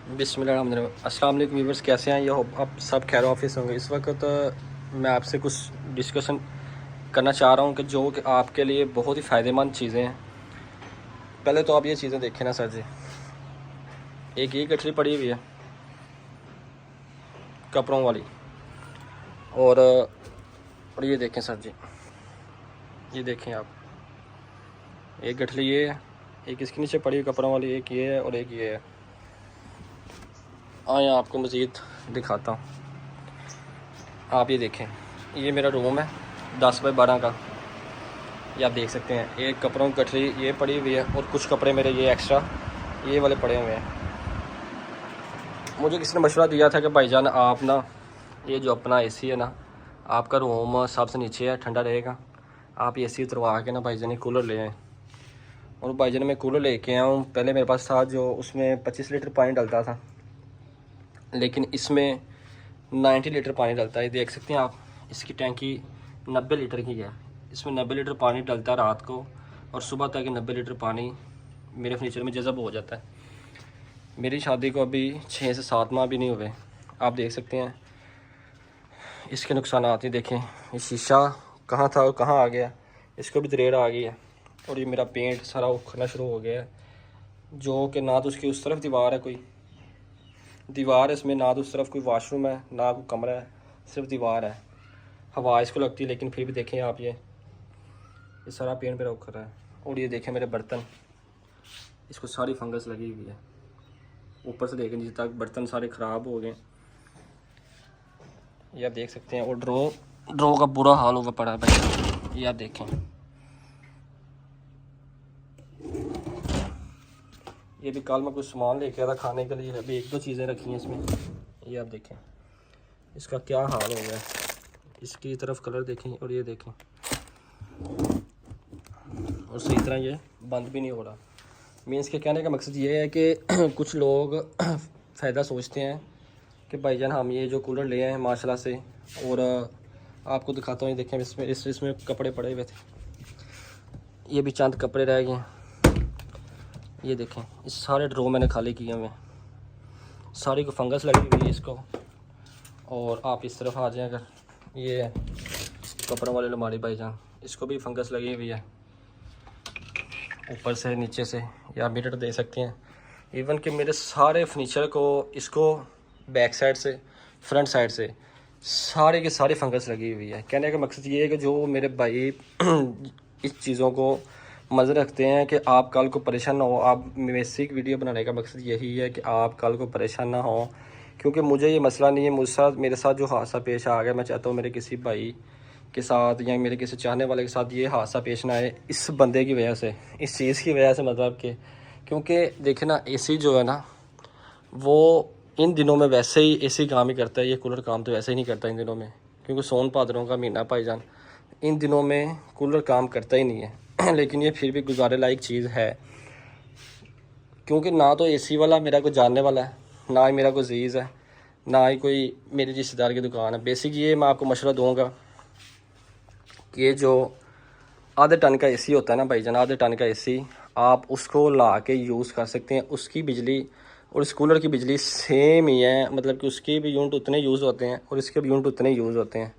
बिस्मिल्लाह अस्सलाम वालेकुम व्यूअर्स, कैसे हैं? ये आप सब खैर ऑफिस होंगे। इस वक्त मैं आपसे कुछ डिस्कशन करना चाह रहा हूँ कि जो कि आपके लिए बहुत ही फ़ायदेमंद चीज़ें हैं। पहले तो आप ये चीज़ें देखें ना सर जी, एक ये गठरी पड़ी हुई है कपड़ों वाली, और ये देखें सर जी, ये देखें आप, एक गठरी ये है, एक इसके नीचे पड़ी हुई कपड़ों वाली, एक ये है और एक ये है। आए आपको मज़ीद दिखाता हूँ। आप ये देखें, ये मेरा रूम है 10 बाय 12 का। ये आप देख सकते हैं, एक कपड़ों की गठरी ये पड़ी हुई है और कुछ कपड़े मेरे ये एक्स्ट्रा ये वाले पड़े हुए हैं। मुझे किसी ने मशवरा दिया था कि भाईजान आप ना, ये जो अपना एसी है ना, आपका रूम सबसे नीचे है, ठंडा रहेगा, आप एसी उतरवा के ना भाईजान ये कूलर ले आएँ। और भाईजान मैं कूलर लेके आया हूँ। पहले मेरे पास था जो, उसमें 25 लीटर पानी डलता था, लेकिन इसमें 90 लीटर पानी डलता है। देख सकते हैं आप, इसकी टैंकी 90 लीटर की है। इसमें 90 लीटर पानी डलता है रात को, और सुबह तक 90 लीटर पानी मेरे फर्नीचर में जज़ब हो जाता है। मेरी शादी को अभी 6 से 7 माह भी नहीं हुए। आप देख सकते हैं इसके नुकसान आते देखें। ये शीशा कहाँ था और कहाँ आ गया, इसको भी दरेड़ आ गई है। और ये मेरा पेंट सारा उखड़ना शुरू हो गया है, जो कि ना तो उसकी उस तरफ दीवार है, कोई दीवार है इसमें, ना तो उस तरफ कोई वाशरूम है, ना कोई कमरा है, सिर्फ दीवार है। हवा इसको लगती है, लेकिन फिर भी देखें आप, ये सारा पेंट मेरा उखड़ रहा है। और ये देखें मेरे बर्तन, इसको सारी फंगस लगी हुई है, ऊपर से देखें नीचे तक बर्तन सारे ख़राब हो गए। ये आप देख सकते हैं। और ड्रो का बुरा हाल हुआ पड़ा है भाई, ये आप देखें। ये भी कल मैं कुछ सामान लेके आया था खाने के लिए, अभी 1-2 चीज़ें रखी हैं इसमें। ये आप देखें इसका क्या हाल हो गया है। इसकी तरफ कलर देखें और ये देखें, और सही तरह ये बंद भी नहीं हो रहा। मीन्स के कहने का मकसद ये है कि कुछ लोग फ़ायदा सोचते हैं कि भाईजान हम ये जो कूलर ले आए हैं माशाल्लाह से। और आपको दिखाता हूँ, ये देखें इसमें कपड़े पड़े हुए थे, ये भी चंद कपड़े रह गए। ये देखें, इस सारे ड्रो मैंने खाली किए हुए हैं, सारी को फंगस लगी हुई है इसको। और आप इस तरफ आ जाएं, अगर ये कपड़ों वाले अलमारी भाईजान, इसको भी फंगस लगी हुई है ऊपर से नीचे से। या मिरर दे सकते हैं, इवन कि मेरे सारे फर्नीचर को, इसको बैक साइड से फ्रंट साइड से सारे के सारे फंगस लगी हुई है। कहने का मकसद ये है कि जो मेरे भाई इस चीज़ों को मज़े रखते हैं कि आप कल को परेशान ना हो। आप बेसिक वीडियो बनाने का मकसद यही है कि आप कल को परेशान ना हो, क्योंकि मुझे ये मसला नहीं है, मेरे साथ जो हादसा पेश आ गया, मैं चाहता हूँ मेरे किसी भाई के साथ या मेरे किसी चाहने वाले के साथ ये हादसा पेश ना आए, इस बंदे की वजह से, इस चीज़ की वजह से, मतलब कि क्योंकि देखिए ना, एसी जो है ना, वो इन दिनों में वैसे ही एसी काम ही करता है, ये कूलर काम तो वैसे ही नहीं करता इन दिनों में, क्योंकि सोन भादरों का महीना भाईजान, इन दिनों में कूलर काम करता ही नहीं है। लेकिन ये फिर भी गुजारे लायक चीज़ है, क्योंकि ना तो एसी वाला मेरा कोई जानने वाला है, ना ही मेरा कोई अजीज़ है, ना ही कोई मेरे रिश्तेदार की दुकान है। बेसिक ये मैं आपको मशवरा दूँगा कि ये जो आधे टन का एसी होता है ना भाईजान, आधे टन का एसी, आप उसको ला के यूज़ कर सकते हैं। उसकी बिजली और इस कूलर की बिजली सेम ही है, मतलब कि उसके भी यूनिट उतने यूज़ होते हैं और इसके भी यूनिट उतने यूज़ होते हैं।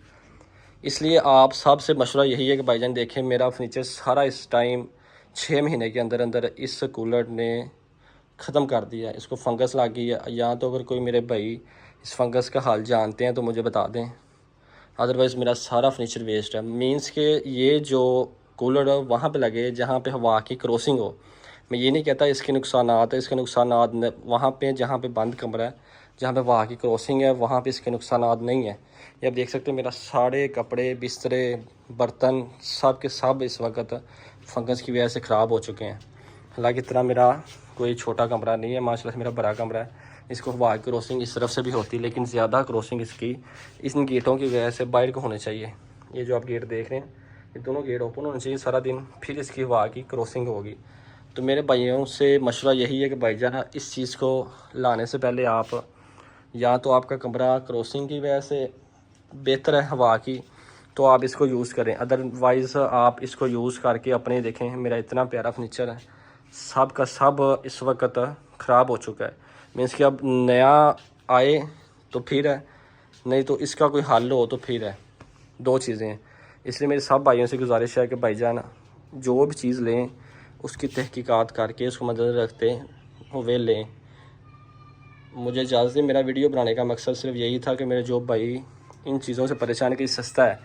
इसलिए आप सबसे मशवरा यही है कि भाईजान देखें, मेरा फर्नीचर सारा इस टाइम 6 महीने के अंदर अंदर इस कूलर ने ख़त्म कर दिया है। इसको फंगस लग गई है। या तो अगर कोई मेरे भाई इस फंगस का हाल जानते हैं तो मुझे बता दें, अदरवाइज़ मेरा सारा फर्नीचर वेस्ट है। मींस के ये जो कूलर है वहाँ पे लगे जहाँ पे हवा की क्रॉसिंग हो। मैं ये नहीं कहता इसके नुकसानात है, इसके नुकसानात वहाँ पे जहाँ पे बंद कमरा है, जहाँ पे हवा की क्रॉसिंग है, वहाँ पे इसके नुकसानात नहीं है। ये आप देख सकते हैं, मेरा सारे कपड़े, बिस्तरे, बर्तन सब के सब इस वक्त फंगस की वजह से ख़राब हो चुके हैं। हालांकि इतना मेरा कोई छोटा कमरा नहीं है, माशाल्लाह से मेरा बड़ा कमरा है। इसको हवा की क्रॉसिंग इस तरफ से भी होती है, लेकिन ज़्यादा क्रॉसिंग इसकी इन गेटों की वजह से बाहर को होने चाहिए। ये जो आप गेट देख रहे हैं, ये दोनों गेट ओपन होने चाहिए सारा दिन, फिर इसकी हवा की क्रॉसिंग होगी। तो मेरे भाइयों से मशवरा यही है कि भाईजान इस चीज़ को लाने से पहले आप, या तो आपका कमरा क्रॉसिंग की वजह से बेहतर है हवा की, तो आप इसको यूज़ करें। अदरवाइज़ आप इसको यूज़ करके अपने देखें, मेरा इतना प्यारा फर्नीचर है, सब का सब इस वक्त ख़राब हो चुका है। मीन्स कि अब नया आए तो फिर है, नहीं तो इसका कोई हल हो तो फिर है, दो चीज़ें हैं। इसलिए मेरे सब भाइयों से गुजारिश है कि भाईजान जो भी चीज़ लें उसकी तहकीकात करके उसको मद्देनज़र रखते हुए लें। मुझे इजाज़त दें, मेरा वीडियो बनाने का मकसद सिर्फ यही था कि मेरे जो भाई इन चीज़ों से परेशान कि सस्ता है।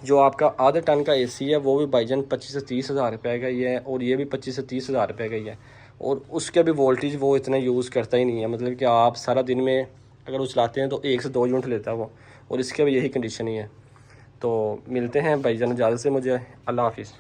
जो आपका आधे टन का एसी है वो भी भाईजान 25 से 30 हज़ार रुपये का ही है, और ये भी 25 से 30 हज़ार रुपये का ही है, और उसके भी वोल्टेज वो इतना यूज़ करता ही नहीं है। मतलब कि आप सारा दिन में अगर वो चलाते हैं तो 1 से 2 यूनिट लेता है वो, और इसके भी यही कंडीशन ही है। तो मिलते हैं भाईजान, इजाज़त से मुझे, अल्लाह हाफिज़।